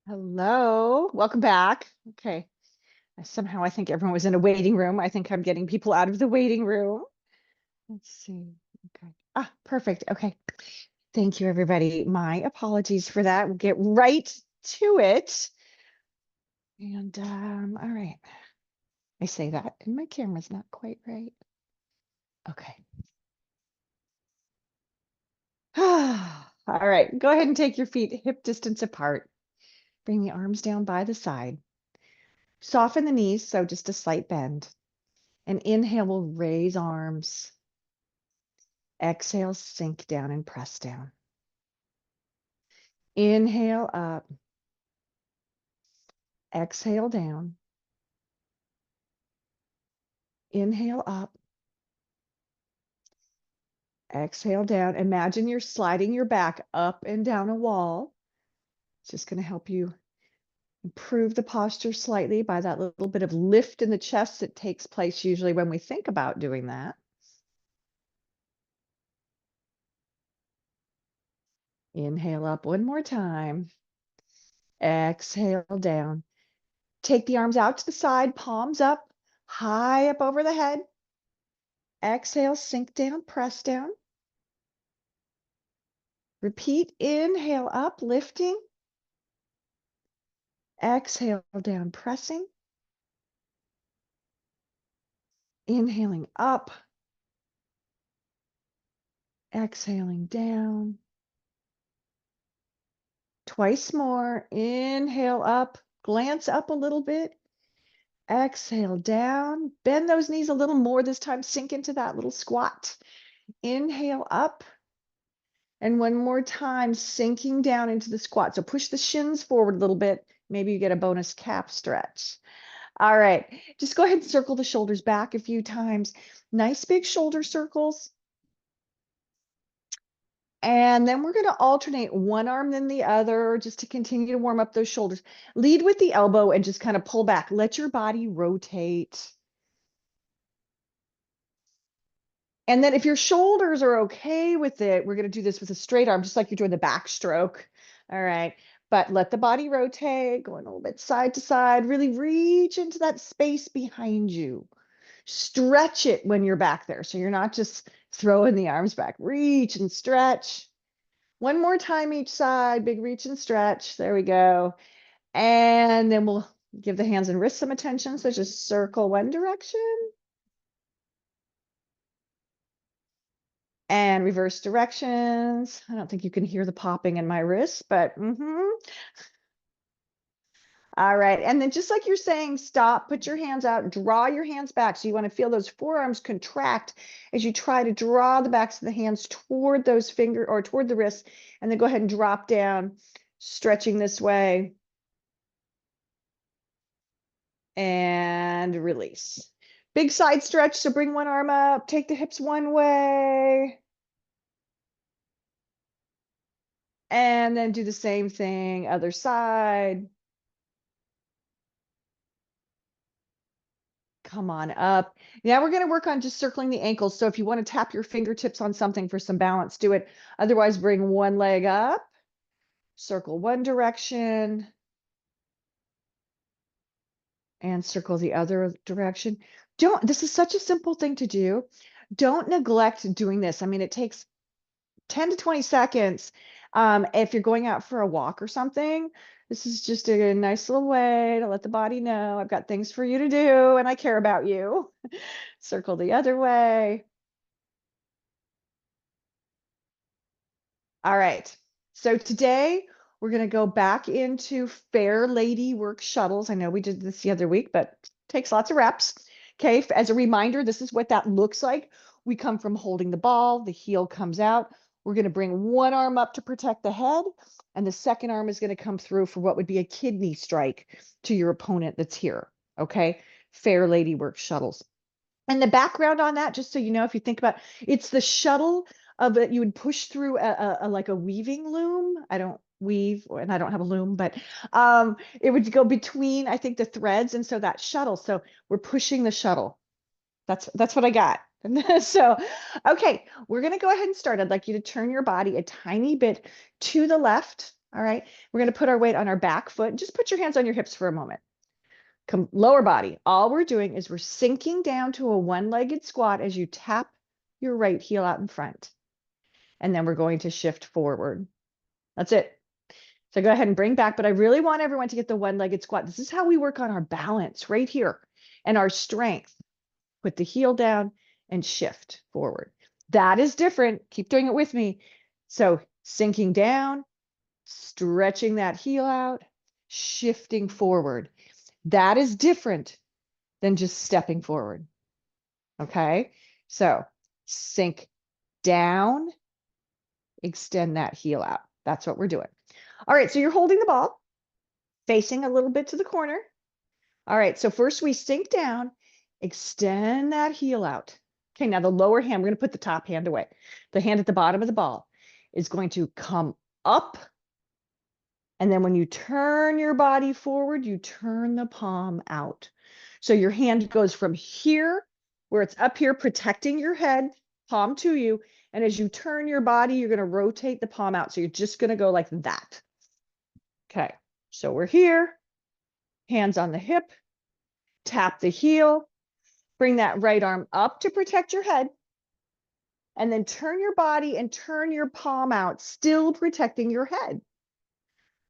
Hello, welcome back. Okay, somehow I think everyone was in a waiting room. I think I'm getting people out of the waiting room. Let's see. Okay. Perfect. Okay. Thank you, everybody. My apologies for that. We'll get right to it. And all right. I say that, and my camera's not quite right. Okay. All right. Go ahead and take your feet hip distance apart. Bring the arms down by the side. Soften the knees, so just a slight bend. And inhale, we'll raise arms. Exhale, sink down and press down. Inhale up. Exhale down. Inhale up. Exhale down. Imagine you're sliding your back up and down a wall. It's just going to help you improve the posture slightly by that little bit of lift in the chest that takes place usually when we think about doing that. Inhale up one more time. Exhale down. Take the arms out to the side, palms up, high up over the head. Exhale, sink down, press down. Repeat, inhale up, lifting. Exhale down, pressing. Inhaling up. Exhaling down. Twice more. Inhale up, glance up a little bit. Exhale down. Bend those knees a little more this time. Sink into that little squat. Inhale up. And one more time, sinking down into the squat. So push the shins forward a little bit. Maybe you get a bonus calf stretch. All right, just go ahead and circle the shoulders back a few times. Nice big shoulder circles. And then we're going to alternate one arm then the other just to continue to warm up those shoulders. Lead with the elbow and just kind of pull back. Let your body rotate. And then if your shoulders are okay with it, we're going to do this with a straight arm, just like you're doing the backstroke. All right. But let the body rotate, going a little bit side to side. Really reach into that space behind you. Stretch it when you're back there. So you're not just throwing the arms back. Reach and stretch. One more time each side. Big reach and stretch. There we go. And then we'll give the hands and wrists some attention. So just circle one direction. And reverse directions. I don't think you can hear the popping in my wrists, but All right. And then just like you're saying, stop, put your hands out, draw your hands back. So you want to feel those forearms contract as you try to draw the backs of the hands toward those fingers or toward the wrists, and then go ahead and drop down, stretching this way. And release. Big side stretch. So bring one arm up, take the hips one way. And then do the same thing, other side. Come on up. Now we're going to work on just circling the ankles. So if you want to tap your fingertips on something for some balance, do it. Otherwise, bring one leg up, circle one direction, and circle the other direction. This is such a simple thing to do. Don't neglect doing this. I mean, it takes 10 to 20 seconds. If you're going out for a walk or something, this is just a nice little way to let the body know I've got things for you to do and I care about you. Circle the other way. All right. So today we're going to go back into Fair Lady Work Shuttles. I know we did this the other week, but it takes lots of reps. Okay. As a reminder, this is what that looks like. We come from holding the ball, the heel comes out. We're going to bring one arm up to protect the head, and the second arm is going to come through for what would be a kidney strike to your opponent that's here. Okay. Fair Lady Work Shuttles. And the background on that, just so you know, if you think about it's the shuttle of it, you would push through like a weaving loom. I don't weave and I don't have a loom, but it would go between, I think, the threads. And so that shuttle. So we're pushing the shuttle. That's what I got. So, okay, we're going to go ahead and start. I'd like you to turn your body a tiny bit to the left. All right. We're going to put our weight on our back foot. Just put your hands on your hips for a moment. Come lower body. All we're doing is we're sinking down to a one-legged squat as you tap your right heel out in front. And then we're going to shift forward. That's it. So go ahead and bring back, but I really want everyone to get the one-legged squat. This is how we work on our balance right here and our strength. Put the heel down and shift forward. That is different. Keep doing it with me. So sinking down, stretching that heel out, shifting forward. That is different than just stepping forward. Okay? So sink down, extend that heel out. That's what we're doing. All right, so you're holding the ball, facing a little bit to the corner. All right, so first we sink down, extend that heel out. Okay, now the lower hand, we're going to put the top hand away. The hand at the bottom of the ball is going to come up. And then when you turn your body forward, you turn the palm out. So your hand goes from here, where it's up here, protecting your head, palm to you. And as you turn your body, you're going to rotate the palm out. So you're just going to go like that. Okay, so we're here, hands on the hip, tap the heel, bring that right arm up to protect your head, and then turn your body and turn your palm out, still protecting your head.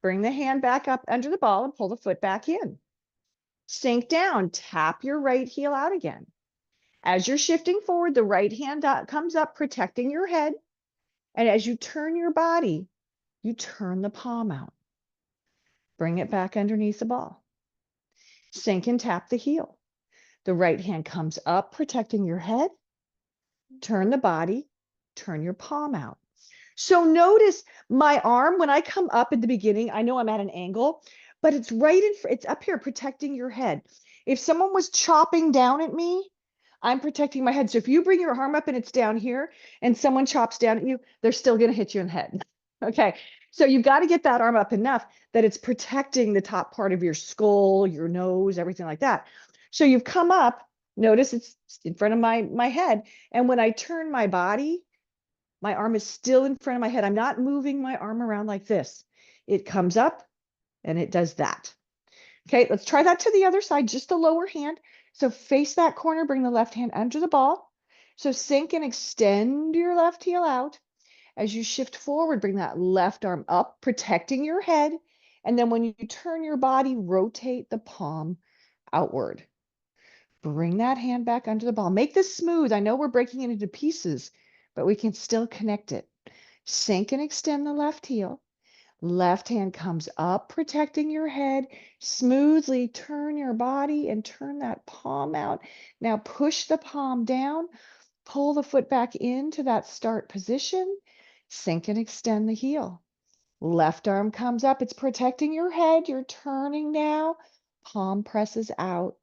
Bring the hand back up under the ball and pull the foot back in. Sink down, tap your right heel out again. As you're shifting forward, the right hand comes up, protecting your head. And as you turn your body, you turn the palm out. Bring it back underneath the ball. Sink and tap the heel. The right hand comes up, protecting your head. Turn the body, turn your palm out. So notice my arm, when I come up at the beginning, I know I'm at an angle, but it's it's up here protecting your head. If someone was chopping down at me, I'm protecting my head. So if you bring your arm up and it's down here and someone chops down at you, they're still going to hit you in the head. Okay. So you've got to get that arm up enough that it's protecting the top part of your skull, your nose, everything like that. So you've come up, notice it's in front of my head. And when I turn my body, my arm is still in front of my head. I'm not moving my arm around like this. It comes up and it does that. Okay, let's try that to the other side, just the lower hand. So face that corner, bring the left hand under the ball. So sink and extend your left heel out. As you shift forward, bring that left arm up, protecting your head. And then when you turn your body, rotate the palm outward. Bring that hand back under the ball. Make this smooth. I know we're breaking it into pieces, but we can still connect it. Sink and extend the left heel. Left hand comes up, protecting your head. Smoothly turn your body and turn that palm out. Now push the palm down. Pull the foot back into that start position. Sink and extend the heel. Left arm comes up. It's protecting your head. You're turning now. Palm presses out.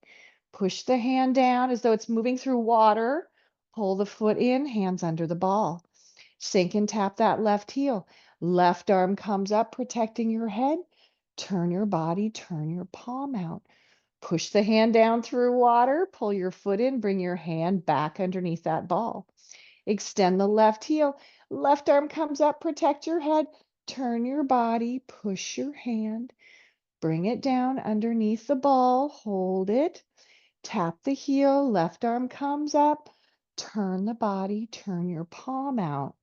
Push the hand down as though it's moving through water. Pull the foot in, hands under the ball. Sink and tap that left heel. Left arm comes up, protecting your head. Turn your body, turn your palm out. Push the hand down through water. Pull your foot in, bring your hand back underneath that ball. Extend the left heel. Left arm comes up, protect your head. Turn your body, push your hand. Bring it down underneath the ball. Hold it. Tap the heel, left arm comes up, turn the body, turn your palm out.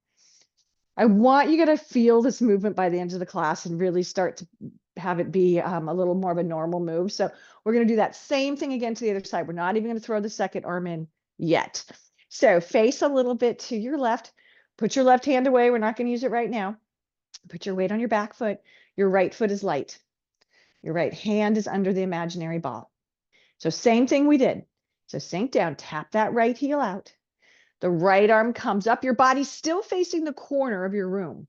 I want you to feel this movement by the end of the class and really start to have it be a little more of a normal move. So we're going to do that same thing again to the other side. We're not even going to throw the second arm in yet. So face a little bit to your left. Put your left hand away. We're not going to use it right now. Put your weight on your back foot. Your right foot is light. Your right hand is under the imaginary ball. So same thing we did. So sink down, tap that right heel out. The right arm comes up. Your body's still facing the corner of your room.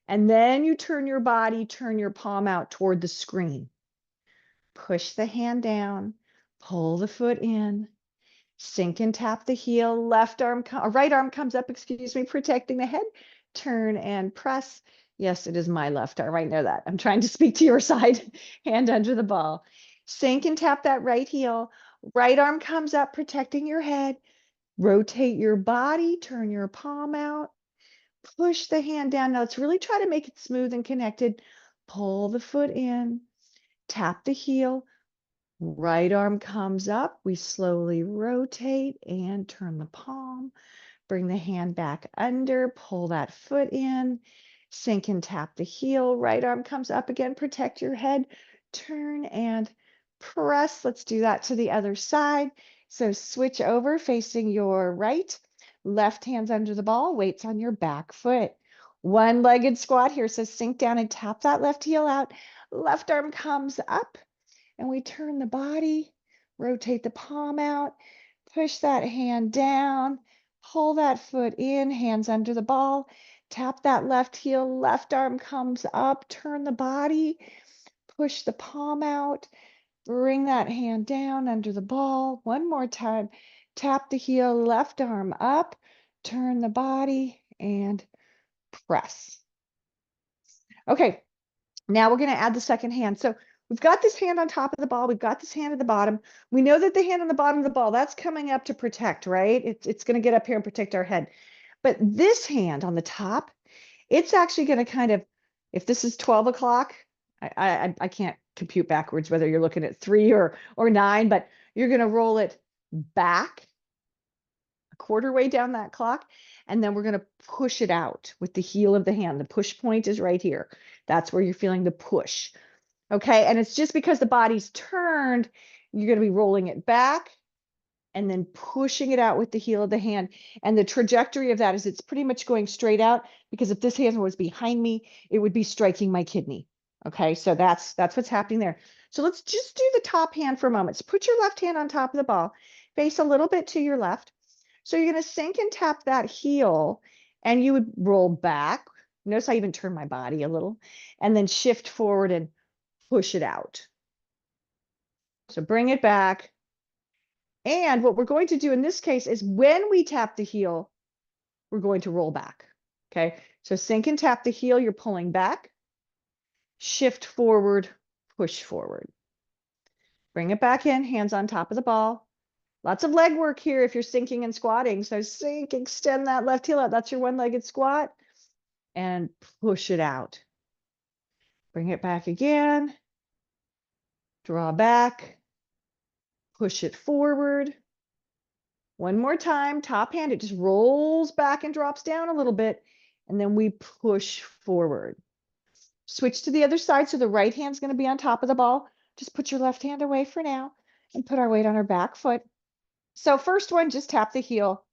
And then you turn your body, turn your palm out toward the screen. Push the hand down, pull the foot in, sink and tap the heel. Right arm comes up, excuse me, protecting the head. Turn and press. Yes, it is my left arm. I know that. I'm trying to speak to your side. Hand under the ball. Sink and tap that right heel. Right arm comes up, protecting your head. Rotate your body, turn your palm out. Push the hand down. Now let's really try to make it smooth and connected. pull the foot in, tap the heel, right arm comes up. We slowly rotate and turn the palm. Bring the hand back under, pull that foot in, sink and tap the heel. Right arm comes up again, protect your head, turn and press. Let's do that to the other side. So switch over facing your right, left hand's under the ball, weights on your back foot. One-legged squat here. So sink down and tap that left heel out. Left arm comes up and we turn the body, rotate the palm out, push that hand down, pull that foot in, hands under the ball, tap that left heel, left arm comes up, turn the body, push the palm out, bring that hand down under the ball. One more time, tap the heel, left arm up, turn the body and press. Okay, now we're going to add the second hand. So we've got this hand on top of the ball. We've got this hand at the bottom. We know that the hand on the bottom of the ball, that's coming up to protect, right? It's going to get up here and protect our head. But this hand on the top, it's actually going to kind of, if this is 12 o'clock, I can't compute backwards whether you're looking at 3 or 9, but you're going to roll it back a quarter way down that clock. And then we're going to push it out with the heel of the hand. The push point is right here. That's where you're feeling the push. Okay. And it's just because the body's turned, you're going to be rolling it back and then pushing it out with the heel of the hand. And the trajectory of that is it's pretty much going straight out, because if this hand was behind me, it would be striking my kidney. Okay. So that's what's happening there. So let's just do the top hand for a moment. So put your left hand on top of the ball, face a little bit to your left. So you're going to sink and tap that heel and you would roll back. Notice I even turn my body a little and then shift forward and push it out. So bring it back. And what we're going to do in this case is when we tap the heel, we're going to roll back. Okay. So sink and tap the heel, you're pulling back, shift forward, push forward. Bring it back in, hands on top of the ball. Lots of leg work here if you're sinking and squatting. So sink, extend that left heel out. That's your one-legged squat. And push it out. Bring it back again. Draw back. Push it forward. One more time, top hand. It just rolls back and drops down a little bit. And then we push forward. Switch to the other side. So the right hand's going to be on top of the ball. Just put your left hand away for now and put our weight on our back foot. So first one, just tap the heel.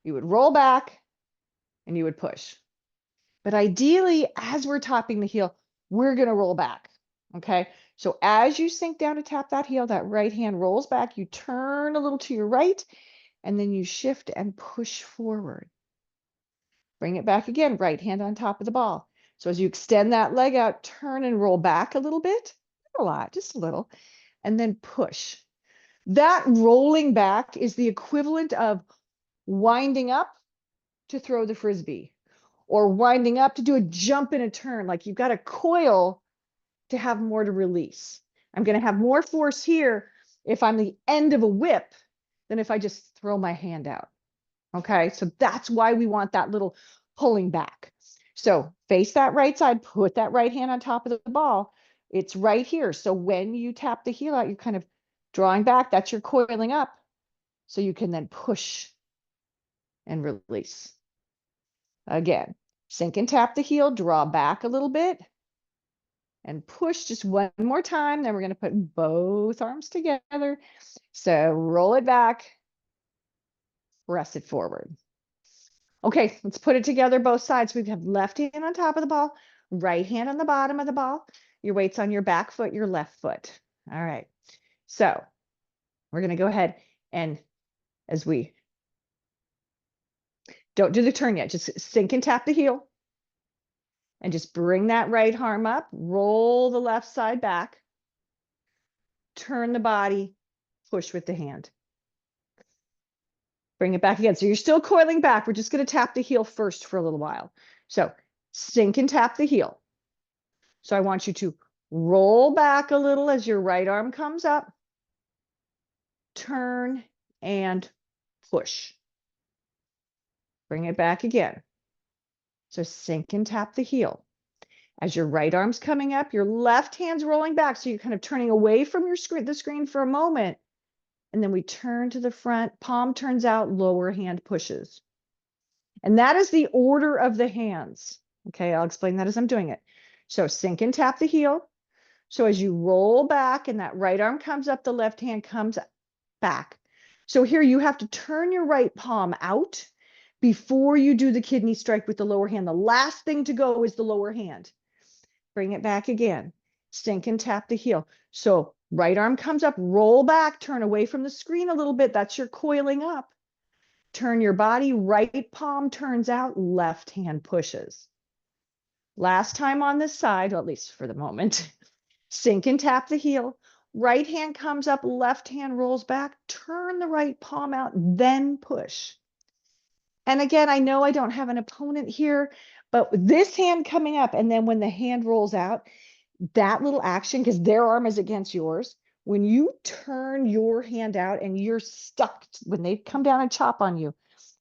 You would roll back and you would push. But ideally, as we're tapping the heel, we're going to roll back. Okay. So as you sink down to tap that heel, that right hand rolls back. You turn a little to your right, and then you shift and push forward. Bring it back again, right hand on top of the ball. So as you extend that leg out, turn and roll back a little bit, not a lot, just a little, and then push. That rolling back is the equivalent of winding up to throw the frisbee, or winding up to do a jump and a turn. Like you've got a coil to have more to release. I'm going to have more force here if I'm the end of a whip than if I just throw my hand out. Okay, so that's why we want that little pulling back. So face that right side, put that right hand on top of the ball. It's right here. So when you tap the heel out, you're kind of drawing back. That's your coiling up. So you can then push and release. Again, sink and tap the heel, draw back a little bit, and push just one more time. Then we're going to put both arms together. So roll it back, press it forward. Okay, let's put it together both sides. We have left hand on top of the ball, right hand on the bottom of the ball. Your weight's on your back foot, your left foot. All right. So we're going to go ahead and as we don't do the turn yet, just sink and tap the heel and just bring that right arm up, roll the left side back, turn the body, push with the hand. Bring it back again. So you're still coiling back. We're just going to tap the heel first for a little while. So sink and tap the heel. So I want you to roll back a little as your right arm comes up, turn and push. Bring it back again. So sink and tap the heel. As your right arm's coming up, your left hand's rolling back. So you're kind of turning away from your screen, the screen for a moment. And then we turn to the front, palm turns out, lower hand pushes. And that is the order of the hands. Okay, I'll explain that as I'm doing it. So sink and tap the heel. So as you roll back and that right arm comes up, the left hand comes back. So here you have to turn your right palm out before you do the kidney strike with the lower hand. The last thing to go is the lower hand. Bring it back again. Sink and tap the heel. So right arm comes up, roll back, turn away from the screen a little bit. That's your coiling up. Turn your body, right palm turns out, left hand pushes. Last time on this side, well, at least for the moment. Sink and tap the heel. Right hand comes up, left hand rolls back. Turn the right palm out, then push. And again, I know I don't have an opponent here, but this hand coming up, and then when the hand rolls out, that little action, because their arm is against yours, when you turn your hand out and you're stuck, when they come down and chop on you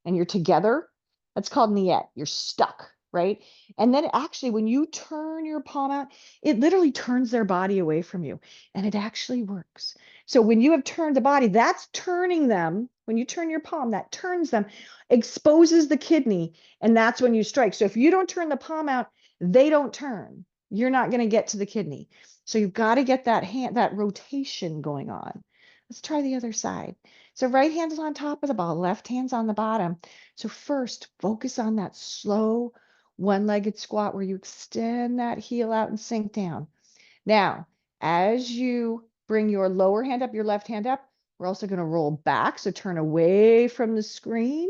and you're together, that's called niet. You're stuck, right? And then actually, when you turn your palm out, it literally turns their body away from you, and it actually works. So when you have turned the body, that's turning them. When you turn your palm, that turns them, exposes the kidney, and that's when you strike. So if you don't turn the palm out, they don't turn. You're not going to get to the kidney. So you've got to get that hand, that rotation going on. Let's try the other side. So right hand is on top of the ball, left hand's on the bottom. So first, focus on that slow one-legged squat where you extend that heel out and sink down. Now, as you bring your lower hand up, your left hand up, we're also going to roll back. So turn away from the screen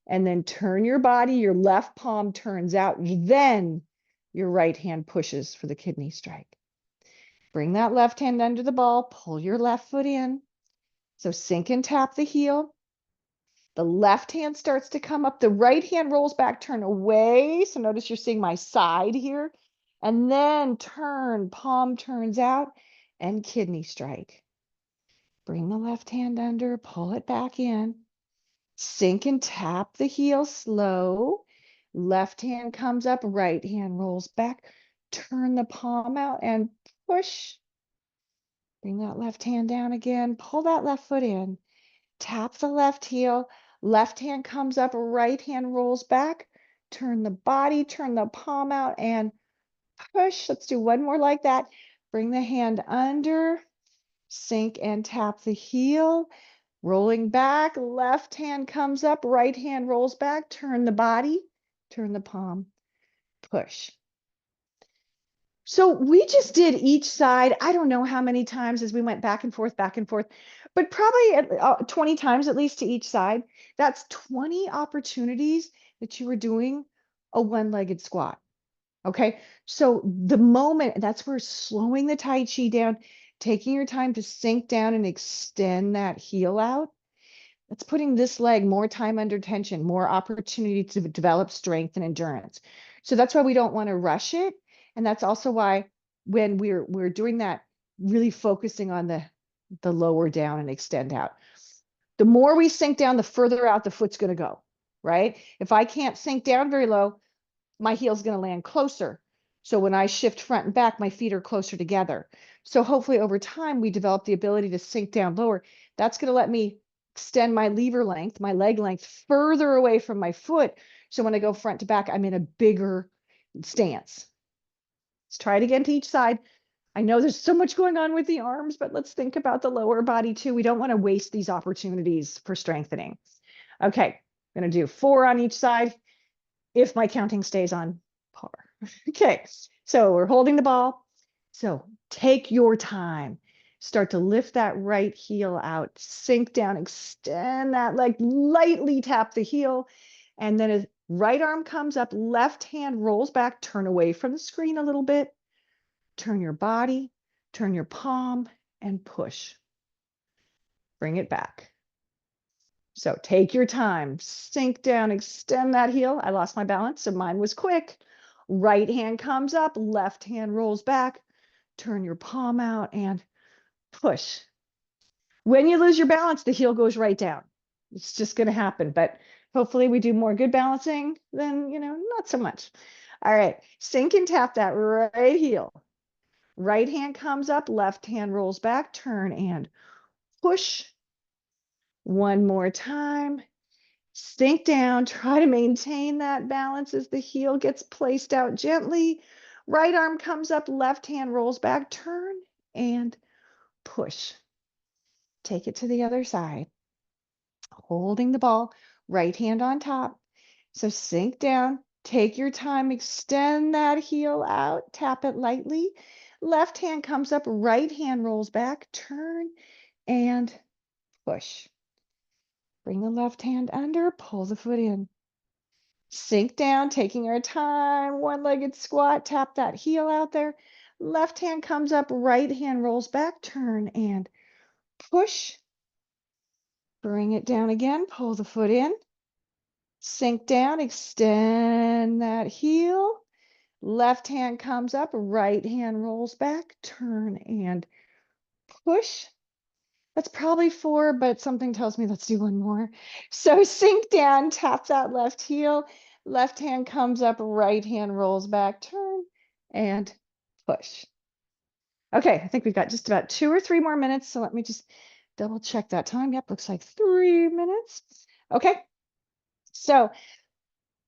and then turn your body. Your left palm turns out. Then your right hand pushes for the kidney strike. Bring that left hand under the ball. Pull your left foot in. So sink and tap the heel. The left hand starts to come up. The right hand rolls back, turn away. So notice you're seeing my side here. And then turn, palm turns out, and kidney strike. Bring the left hand under, pull it back in. Sink and tap the heel slow. Left hand comes up, right hand rolls back. Turn the palm out and push. Bring that left hand down again. Pull that left foot in. Tap the left heel. Left hand comes up, right hand rolls back. Turn the body, turn the palm out and push. Let's do one more like that. Bring the hand under, sink and tap the heel. Rolling back, left hand comes up, right hand rolls back. Turn the body, turn the palm, push. So we just did each side, I don't know how many times as we went back and forth, but probably 20 times at least to each side. That's 20 opportunities that you were doing a one-legged squat. Okay, so the moment, that's where slowing the Tai Chi down, taking your time to sink down and extend that heel out, that's putting this leg more time under tension, more opportunity to develop strength and endurance. So that's why we don't want to rush it. And that's also why when we're doing that, really focusing on the lower down and extend out. The more we sink down, the further out the foot's going to go, right? If I can't sink down very low, my heel's going to land closer. So when I shift front and back, my feet are closer together. So hopefully over time, we develop the ability to sink down lower. That's going to let me extend my lever length, my leg length further away from my foot. So when I go front to back, I'm in a bigger stance. Let's try it again to each side. I know there's so much going on with the arms, but let's think about the lower body too. We don't want to waste these opportunities for strengthening. Okay, I'm going to do 4 on each side if my counting stays on par. Okay, so we're holding the ball. So take your time. Start to lift that right heel out, sink down, extend that leg, lightly tap the heel. And then as right arm comes up, left hand rolls back, turn away from the screen a little bit, turn your body, turn your palm and push. Bring it back. So take your time, sink down, extend that heel. I lost my balance, so mine was quick. Right hand comes up, left hand rolls back, turn your palm out and push. When you lose your balance, the heel goes right down. It's just going to happen, but hopefully we do more good balancing than, not so much. All right, sink and tap that right heel. Right hand comes up, left hand rolls back, turn and push. One more time. Sink down, try to maintain that balance as the heel gets placed out gently. Right arm comes up, left hand rolls back, turn and push. Take it to the other side. Holding the ball, right hand on top. So sink down, take your time, extend that heel out, tap it lightly. Left hand comes up, right hand rolls back, turn and push. Bring the left hand under, pull the foot in. Sink down, taking our time, one-legged squat, tap that heel out there. Left hand comes up, right hand rolls back, turn and push. Bring it down again, pull the foot in. Sink down, extend that heel. Left hand comes up, right hand rolls back, turn and push. That's probably 4, but something tells me let's do one more. So sink down, tap that left heel. Left hand comes up, right hand rolls back, turn and push. Okay, I think we've got just about 2 or 3 more minutes. So let me just double check that time. Yep, looks like 3 minutes. Okay, so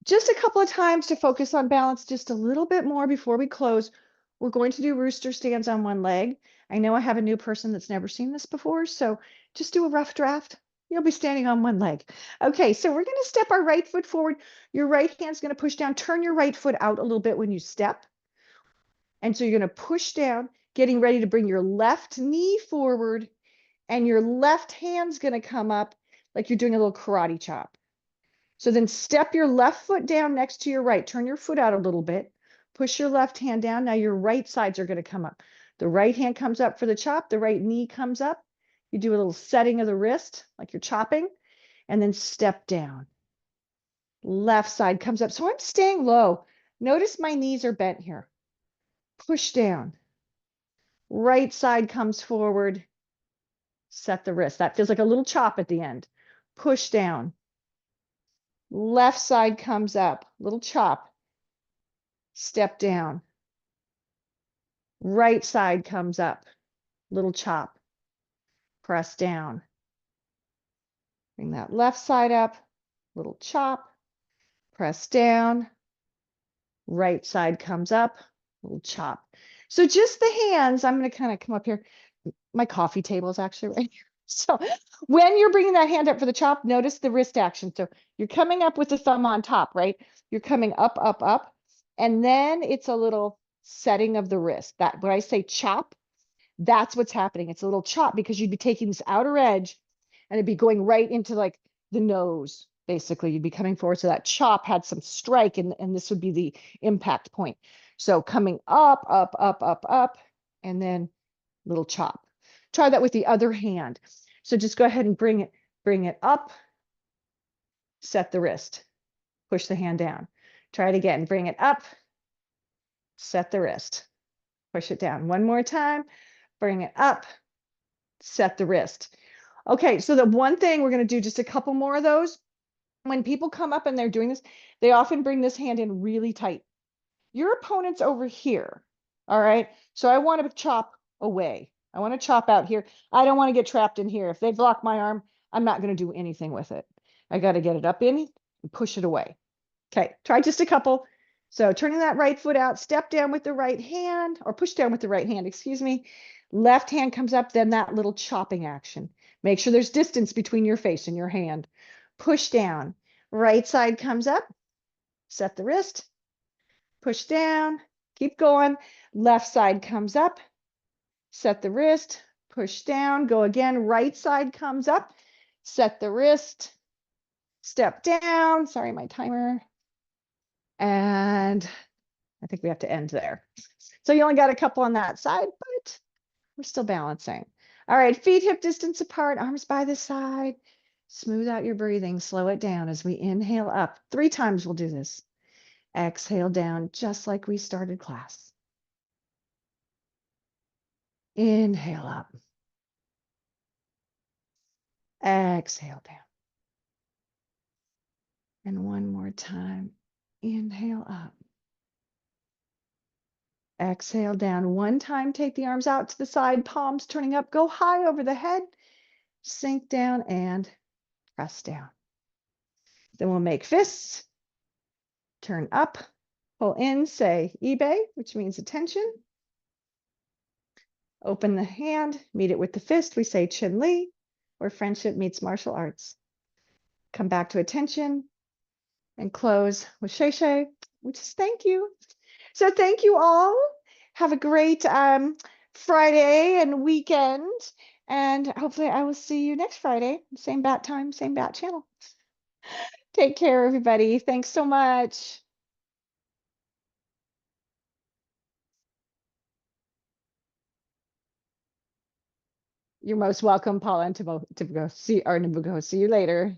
just a couple of times to focus on balance just a little bit more before we close. We're going to do rooster stands on one leg. I know I have a new person that's never seen this before, so just do a rough draft. You'll be standing on one leg. Okay, so we're going to step our right foot forward. Your right hand's going to push down. Turn your right foot out a little bit when you step. And so you're going to push down, getting ready to bring your left knee forward, and your left hand's going to come up like you're doing a little karate chop. So then step your left foot down next to your right. Turn your foot out a little bit. Push your left hand down. Now your right sides are going to come up. The right hand comes up for the chop. The right knee comes up. You do a little setting of the wrist like you're chopping, and then step down. Left side comes up. So I'm staying low. Notice my knees are bent here. Push down. Right side comes forward. Set the wrist. That feels like a little chop at the end. Push down. Left side comes up. Little chop. Step down. Right side comes up. Little chop. Press down. Bring that left side up. Little chop. Press down. Right side comes up. Little chop. So just the hands. I'm going to kind of come up here. My coffee table is actually right here. So when you're bringing that hand up for the chop, notice the wrist action. So you're coming up with the thumb on top, right? You're coming up, up, up. And then it's a little setting of the wrist. That when I say chop, that's what's happening. It's a little chop because you'd be taking this outer edge and it'd be going right into like the nose. Basically, you'd be coming forward. So that chop had some strike, and this would be the impact point. So coming up, up, up, up, up, and then little chop. Try that with the other hand. So just go ahead and bring it up, set the wrist, push the hand down. Try it again, bring it up, set the wrist, push it down. One more time, bring it up, set the wrist. Okay, so the one thing we're going to do just a couple more of those. When people come up and they're doing this, they often bring this hand in really tight. Your opponent's over here. All right. So I want to chop away. I want to chop out here. I don't want to get trapped in here. If they block my arm, I'm not going to do anything with it. I got to get it up in and push it away. Okay. Try just a couple. So turning that right foot out, step down with the right hand, or push down with the right hand, excuse me. Left hand comes up, then that little chopping action. Make sure there's distance between your face and your hand. Push down. Right side comes up. Set the wrist. Push down. Keep going. Left side comes up. Set the wrist. Push down. Go again. Right side comes up. Set the wrist. Step down. Sorry, my timer. And I think we have to end there. So you only got a couple on that side, but we're still balancing. All right, feet hip distance apart, arms by the side. Smooth out your breathing. Slow it down as we inhale up. 3 times we'll do this. Exhale down, just like we started class. Inhale up. Exhale down. And one more time. Inhale up. Exhale down one time. Take the arms out to the side, palms turning up. Go high over the head. Sink down and press down. Then we'll make fists. Turn up. Pull in, say eBay, which means attention. Open the hand, meet it with the fist. We say Chin Li, where friendship meets martial arts. Come back to attention and close with Shay Shay, which is thank you. So thank you all. Have a great Friday and weekend. And hopefully I will see you next Friday. Same bat time, same bat channel. Take care, everybody. Thanks so much. You're most welcome, Paula, and to go see you later.